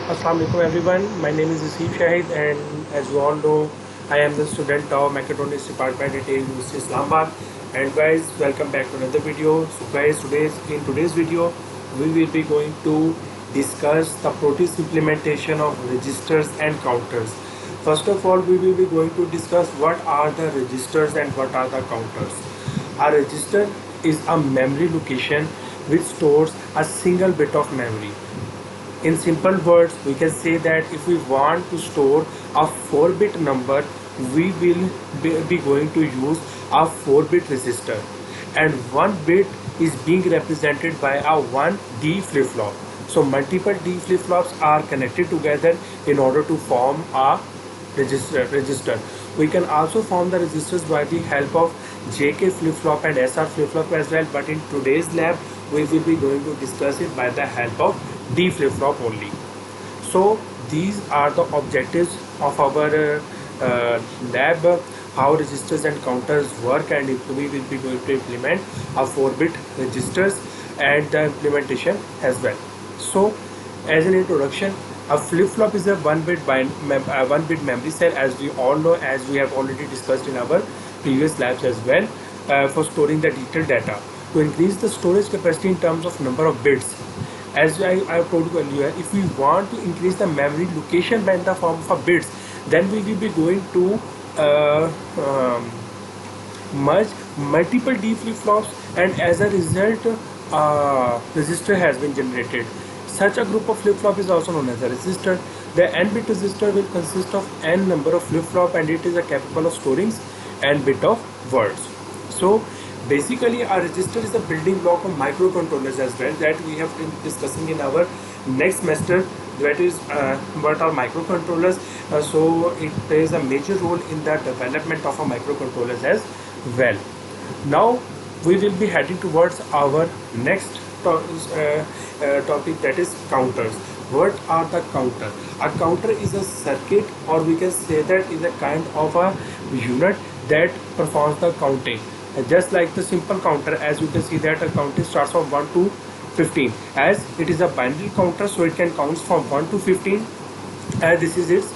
Assalamu alaikum everyone. My name is Asif Shahid and as you all know, I am the student of Mechatronics Department at University Islamabad. And guys, welcome back to another video. So guys, in today's video, we will be going to discuss the Proteus implementation of registers and counters. First of all, we will be going to discuss what are the registers and what are the counters. A register is a memory location which stores a single bit of memory. In simple words, we can say that if we want to store a 4-bit number, we will be going to use a 4-bit register, and 1 bit is being represented by a 1D flip-flop. So multiple D flip-flops are connected together in order to form a register. We can also form the registers by the help of JK flip-flop and SR flip-flop as well, but in today's lab we will be going to discuss it by the help of D flip-flop only. So these are the objectives of our lab, how registers and counters work, and we will be going to implement a 4-bit registers and the implementation as well. So as an introduction, a flip-flop is a 1-bit memory cell, as we all know, as we have already discussed in our previous labs as well, for storing the detailed data. To increase the storage capacity in terms of number of bits, as I told you earlier, if we want to increase the memory location by in the form of bits, then we will be going to merge multiple D flip-flops, and as a result register has been generated. Such a group of flip-flop is also known as a register. The n-bit register will consist of n number of flip-flop, and it is capable of storing n bit of words. So basically a register is a building block of microcontrollers as well, that we have been discussing in our next semester, that is what are microcontrollers. So it plays a major role in the development of a microcontrollers as well. Now we will be heading towards our next topic, that is counters. What are the counter? A counter is a circuit, or we can say that is a kind of a unit that performs the counting. Just like the simple counter, as you can see that a counting starts from 1 to 15. As it is a binary counter, so it can count from 1 to 15, and this is its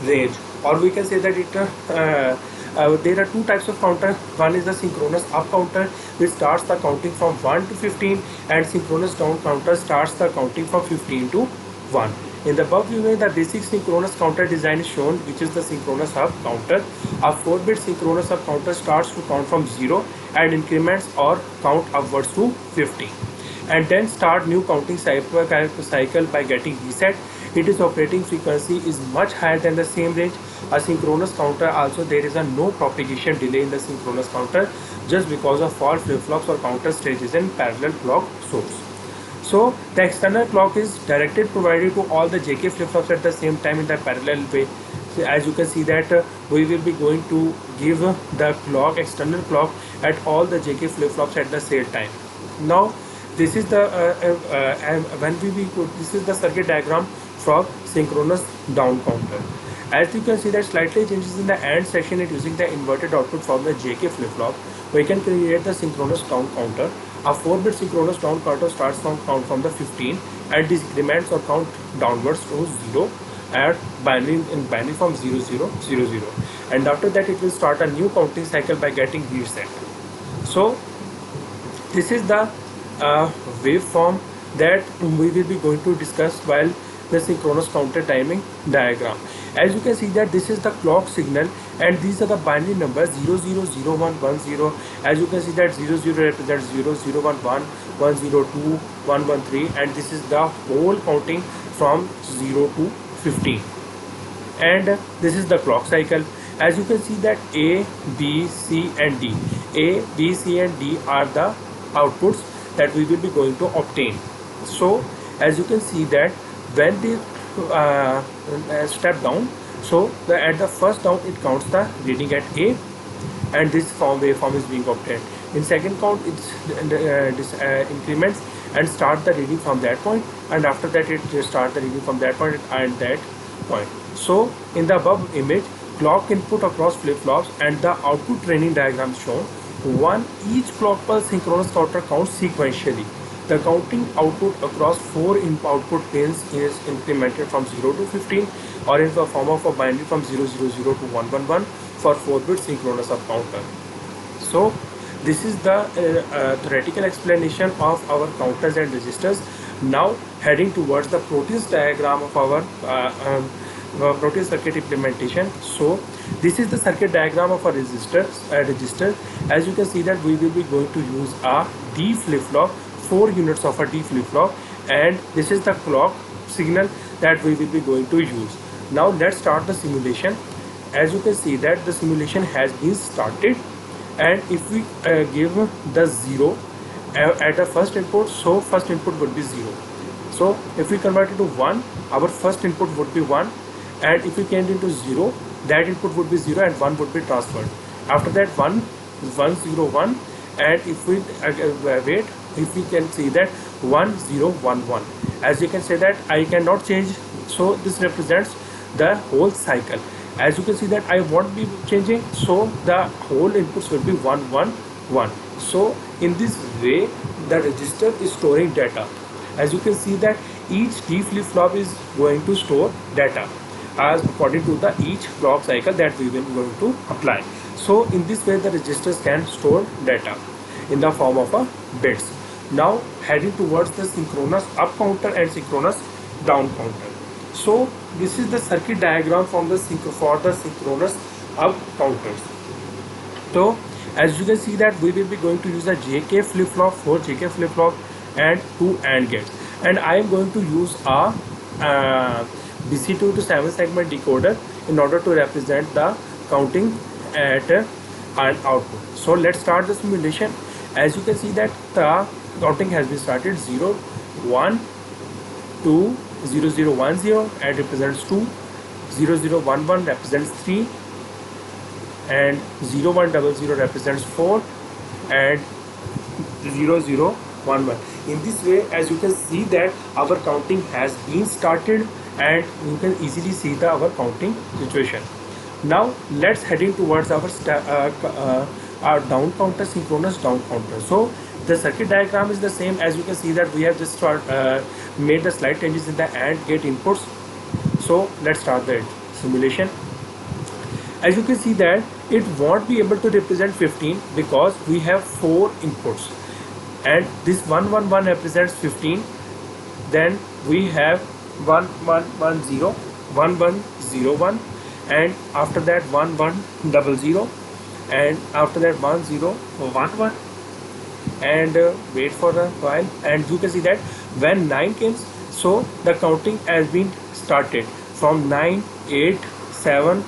range. Or we can say that there are two types of counter. One is the synchronous up counter, which starts the counting from 1 to 15, and synchronous down counter starts the counting from 15 to 1. In the above view, the basic synchronous counter design is shown, which is the synchronous up counter. A 4-bit synchronous up counter starts to count from 0 and increments or count upwards to 50, and then start new counting cycle by getting reset. Its operating frequency is much higher than the same range. A synchronous counter also, there is a no propagation delay in the synchronous counter, just because of all flip-flops or counter stages in parallel clock source. So the external clock is directed provided to all the JK flip-flops at the same time in the parallel way. So as you can see that we will be going to give the clock, external clock, at all the JK flip-flops at the same time. Now this is the this is the circuit diagram for synchronous down counter. As you can see that slightly changes in the AND section, it using the inverted output from the JK flip-flop, we can create the synchronous down counter. A 4-bit synchronous down counter starts from count from the 15 and decrements or count downwards to 0 at binary from 0 0 0 0, and after that it will start a new counting cycle by getting reset. So this is the waveform that we will be going to discuss while the synchronous counter timing diagram. As you can see that this is the clock signal, and these are the binary numbers 0 0 0 1 1 0. As you can see that 0 0 represents 0 0 1 1 1 0 2 1 1 3, and this is the whole counting from 0 to 15, and this is the clock cycle. As you can see that A, B, C and D, A, B, C and D are the outputs that we will be going to obtain. So as you can see that when the step down, so at the first down it counts the reading at A, and this waveform is being obtained. In second count it increments and start the reading from that point, and after that it start the reading from that point and that point. So in the above image, clock input across flip-flops and the output training diagram shown. Each clock pulse synchronous counter counts sequentially. The counting output across 4 output pins is incremented from 0 to 15 or in the form of a binary from 000 to 111 for 4-bit synchronous up counter. So this is the theoretical explanation of our counters and registers. Now heading towards the Proteus diagram of our Proteus circuit implementation. So this is the circuit diagram of a register. As you can see that we will be going to use a D flip-flop, 4 units of a D flip-flop, and this is the clock signal that we will be going to use. Now let's start the simulation. As you can see that the simulation has been started, and if we give the 0 at the first input, so first input would be 0. So if we convert it to 1, our first input would be 1, and if we change into 0, that input would be 0 and 1 would be transferred. After that 1 0 1, and if we wait, if we can see that 1 0 1 1, as you can say that I cannot change, so this represents the whole cycle. As you can see that I won't be changing, so the whole inputs will be 1 1 1. So in this way the register is storing data. As you can see that each D flip-flop is going to store data as according to the each clock cycle that we will going to apply. So in this way the registers can store data in the form of a bits. Now heading towards the synchronous up counter and synchronous down counter. So this is the circuit diagram from the synchronous up counters. So as you can see that we will be going to use a JK flip-flop, 4 JK flip-flop and 2 AND gates, and I am going to use a BC2 to 7 segment decoder in order to represent the counting at an output. So let's start the simulation. As you can see that the counting has been started. 0 1 2 0 0 1 0 and represents 2, 0 0 1 1 represents 3, and 0 1 0 0 represents 4, and 0 0 1 1. In this way, as you can see that our counting has been started, and you can easily see the our counting situation. Now let's heading towards our down counter, synchronous down counter. So the circuit diagram is the same. As you can see that we have just made the slight changes in the AND gate inputs. So let's start the simulation. As you can see that it won't be able to represent 15 because we have 4 inputs, and this 1 1 1 represents 15. Then we have 1 1 1 0 1 1 0 1, and after that 1 1 0 0, and after that 1 0 1 1, and wait for a while, and you can see that when 9 comes, so the counting has been started from 9 8 7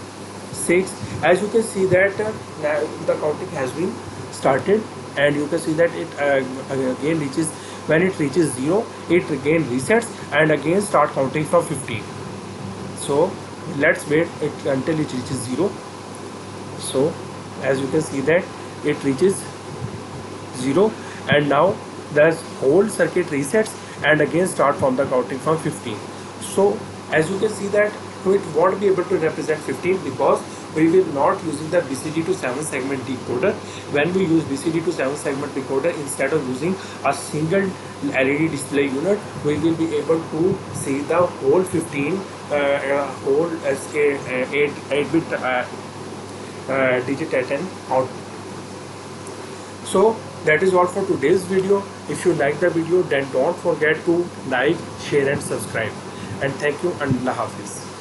6. As you can see that the counting has been started, and you can see that it again reaches, when it reaches 0 it again resets and again start counting from 15. So let's wait until it reaches 0. So as you can see that it reaches 0, and now the whole circuit resets and again start from the counting from 15. So as you can see that it won't be able to represent 15 because we will not using the BCD to 7 segment decoder. When we use BCD to 7 segment decoder, instead of using a single LED display unit, we will be able to see the whole 15 whole 8-bit digit pattern out. So that is all for today's video. If you like the video, then don't forget to like, share and subscribe. And thank you, and Allah Hafiz.